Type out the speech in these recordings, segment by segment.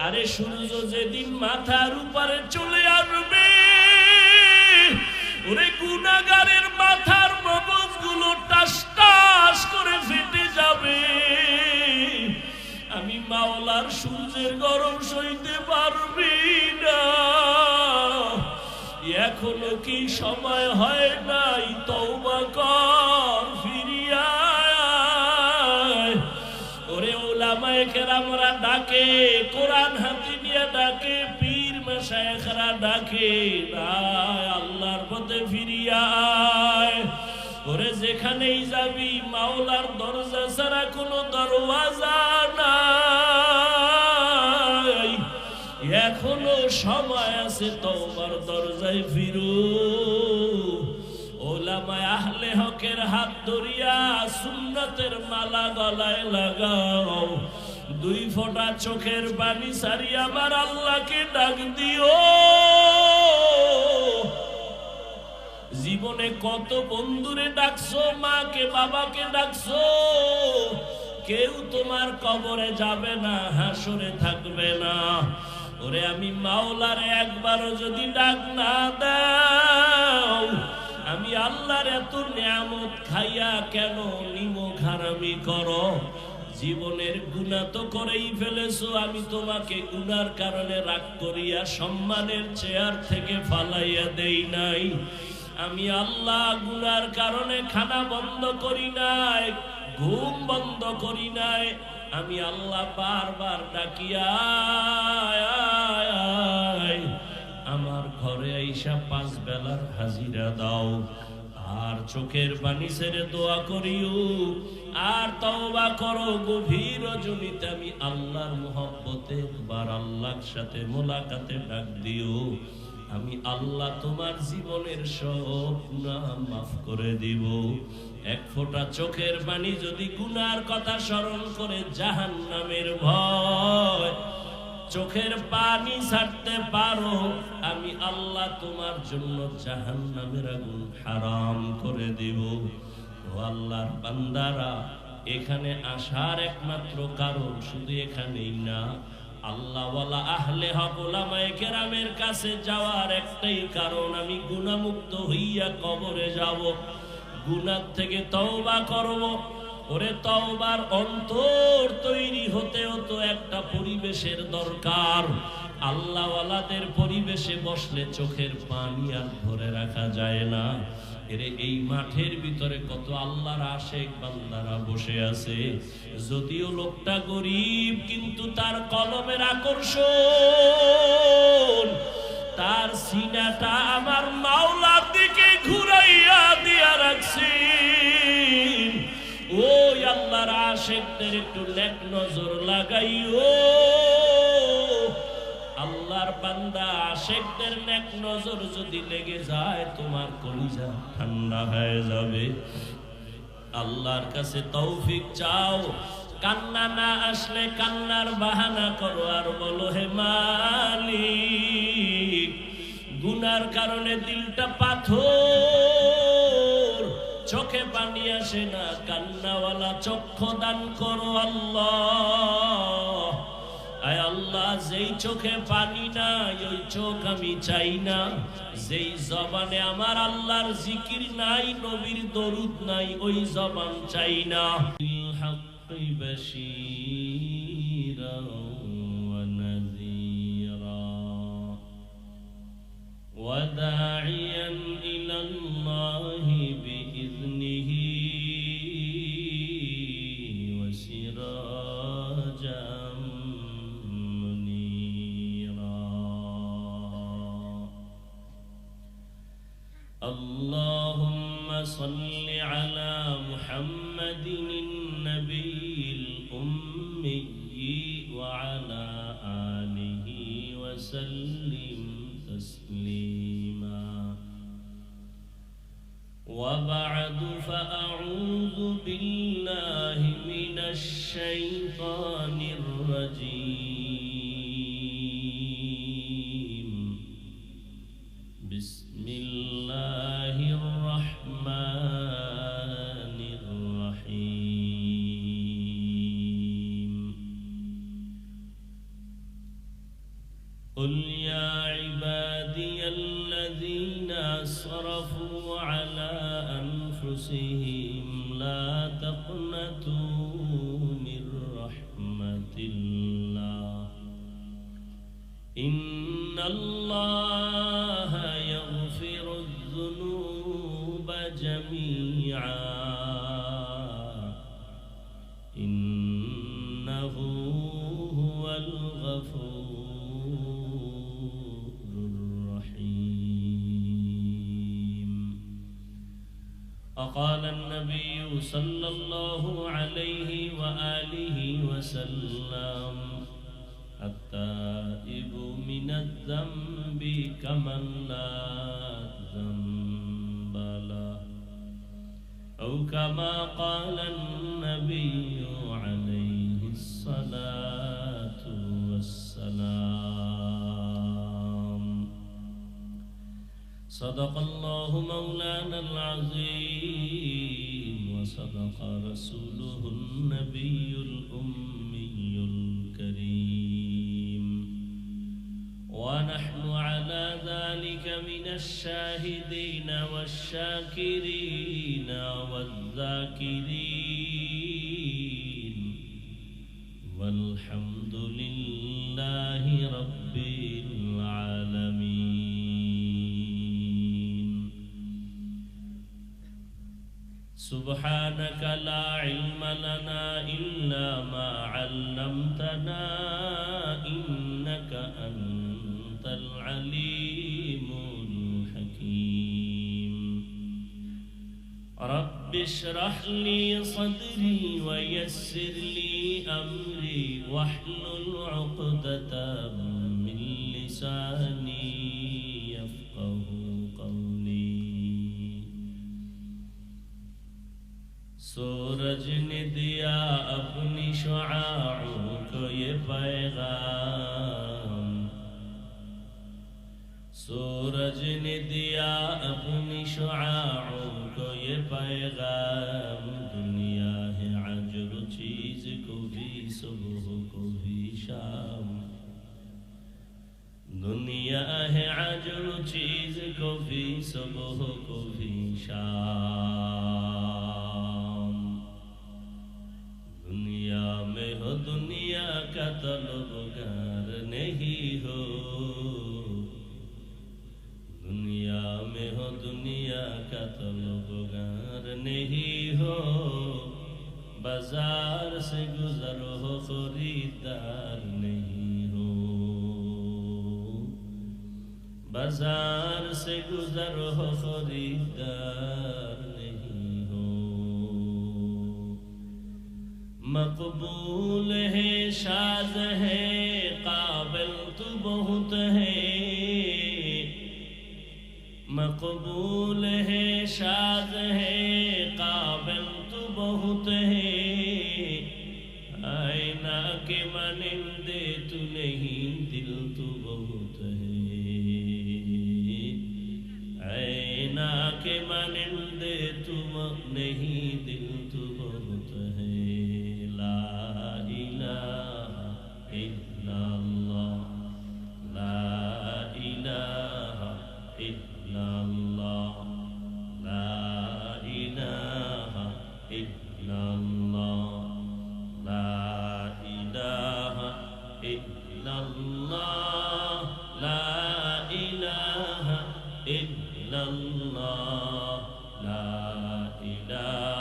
আরে সূর্য যেদিন মাথার উপরে চলে আসবে, ওরে গুনাহগারের মাথার মগজগুলো টাস টাস করে ফেটে যাবে। আমি মাওলার সূর্যের গরম সইতে পারবি না। এখনো কি সময় হয় নাই? তওবা কর, ফিরিয়া আয়। ওরে উলামায়ে কেরামরা ডাকে, কোরআন হাতে নিয়ে ডাকে, পীর মাশায়েখরা ডাকে, আয় আল্লাহর পথে ফিরিয়া আয়। ওরে যেখানেই যাবি মাওলার দরজা ছাড়া কোনো দরওয়াজা নাই। এখনো সময় আছে, তওবার দরজায় ফিরু। ওলামায়ে আহলে হকের হাত ধরিয়া সুন্নতের মালা গলায় লাগাও। 2 ফোঁটা চোখের পানি ছাড়িয়া আমার আল্লাহকে ডাক দিও। জীবনে কত বন্ধুরে ডাকছো, মাকে বাবাকে ডাকছো, কেউ তোমার কবরে যাবে না, হাসরে থাকবে না। ওরে আমি মাওলার একবারও যদি ডাক না দাও, আমি আল্লাহর এত নিয়ামত খাইয়া কেন নিমক হারামি করো? জীবনের গুনাহ তো করেই ফেলেছো, আমি তোমাকে গুনার কারণে রাগ করিয়া সম্মানের চেয়ার থেকে ফালাইয়া দেই নাই। আমি আল্লাহ গুনার কারণে খানা বন্ধ করি নাই, ঘুম বন্ধ করি নাই। আমি আল্লাহ বারবার ডাকিয়া আমার ঘরে আইসা 5 বেলার হাজিরা দাও। আর চোখের পানি ছেড়ে দোয়া করিও, আর তওবা করো। গভীর রজনীতে আমি আল্লাহর মুহাব্বতে একবার আল্লাহর সাথে মোলাকাতে ডাক দিও। আমি আল্লাহ তোমার জীবনের সব গুনাহ মাফ করে দিব। 1 ফোঁটা চোখের পানি যদি গুনার কথা স্মরণ করে জাহান্নামের ভয় চোখের পানি ছাড়তে পারো, আমি আল্লাহ তোমার জন্য জাহান্নামের আগুন হারাম করে দিব। ও আল্লাহর বান্দারা, এখানে আসার একমাত্র কারণ শুধু এখানেই না, আল্লাহ ওয়ালা আহলে হক উলামায়ে কেরামের কাছে যাওয়ার একটাই কারণ, আমি গুনাহমুক্ত হইয়া কবরে যাব, গুনাহ থেকে তওবা করব। ওরে তওবার অন্তর তৈরি হতেও তো একটা পরিবেশের দরকার। আল্লাহ ওয়ালাদের পরিবেশে বসলে চোখের পানি আর ধরে রাখা যায় না। এরে এই মাঠের ভিতরে কত আল্লাহর আশিক বান্দারা বসে আছে। যদিও লোকটা গরিব, কিন্তু তার কলমের আকর্ষণ, তার সিনাটা আমার মাওলার দিকে ঘুরাইয়া দিয়া রাখছি। ওই আল্লাহর আশিকদের একটু নেক নজর লাগাইও। আল্লাহর বান্দা আশিকদের নেক নজর যদি লেগে যায়, তোমার কলিজা ঠান্ডা হয়ে যাবে। আল্লাহর কাছে তৌফিক চাও। কান্না না আসলে কান্নার বাহানা করো আর বলো, হে মালিক, গুনার কারণে দিলটা পাথর, চোখে পানি আসে না, কান্নাওয়ালা চক্ষু দান করো আল্লাহ। আয় আল্লাহ, যেই চোখে পানি নাই ওই চোখ আমি চাই না। যেই জবানে আমার আল্লাহর জিকির নাই, নবীর দরুদ নাই, ওই জবান চাই না। وداعيا إلى الله بإذنه وسراجا منيرا. اللهم صل على محمد النبي الأمي وعلى آله وسلم تسليما. وبعد، فأعوذ بالله من الشيطان الرجيم. بسم الله الرحمن الرحيم. قل يا عبادي الذين أسرفوا على أنفسهم لا تقنطوا من رحمة الله إن الله يغفر الذنوب جميعا إنه هو الغفور الرحيم. وقال النبي صلى الله عليه وآله وسلم التائب من الذنب كمن لا ذنب له أو كما قال النبي عليه الصلاة والسلام. صدق الله مولانا العظيم وصدق رسوله النبي الأمي الكريم ونحن على ذلك من الشاهدين والشاكرين والذاكرين والحمد لله رب العالمين. سبحانك لا علم لنا إلا ما علمتنا إنك أنت العليم الحكيم. رب اشرح لي صدري ويسر لي أمري واحلل عقدة من لساني يفقه قولي. سورج نے دیا اپنی شعاعوں کو یہ پیغام، سورج نے دیا اپنی شعاعوں کو یہ پیغام، دنیا ہے عجب چیز کو بھی صبح کو بھی شام، دنیا ہے عجب چیز کو بھی صبح کو بھی شام. دنیا میں ہو دنیا کا طلبگار نہیں ہو، دنیا میں ہو دنیا کا طلبگار نہیں ہو، بازار سے گزر ہو خریدار نہیں ہو، بازار سے گزر ہو خریدار نہیں ہو. مقبول ہے شاذ ہے قابل تو بہت ہے، مقبول ہے شاذ ہے قابل تو بہت ہے، آئینہ کے مانندے تو نہیں دل تو بہت ہے، آئینہ کے مانندے تو نہیں دل تو بہت ہے. لا الہ الا اللہ، لا الہ الا اللہ، لا الہ الا اللہ، لا الہ الا اللہ، لا الہ الا اللہ، لا الہ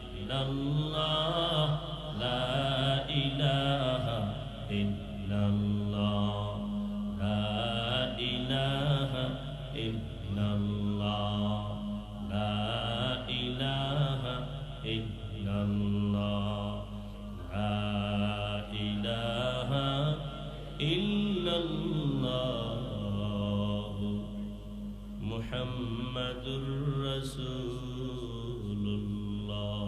الا اللہ، لا الہ الا اللہ، لا الہ الا اللہ، لا الہ الا اللہ، لا الہ الا اللہ، محمد رسول اللہ.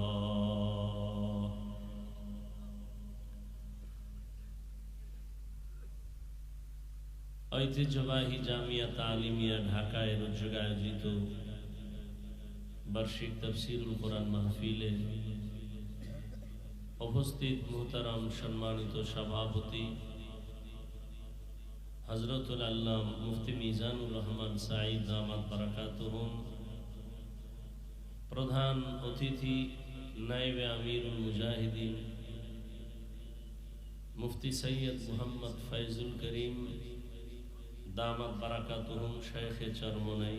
ঐতিহ্যবাহী জামিয়া তালিমিয়া ঢাকায় রোজগার আয়োজিত বার্ষিক তাফসীরুল কোরআন মাহফিলে উপস্থিত মুহতারাম সম্মানিত সভাপতি হযরতুল আল্লাম মুফতি মিজানুর রহমান সাঈদ দামাত বারাকাতুহুম, প্রধান অতিথি নায়েবে আমিরুল মুজাহিদিন মুফতি সৈয়দ মুহাম্মদ ফয়জুল করিম দামাত বারাকাতুহুম, শেখে চরমনাই,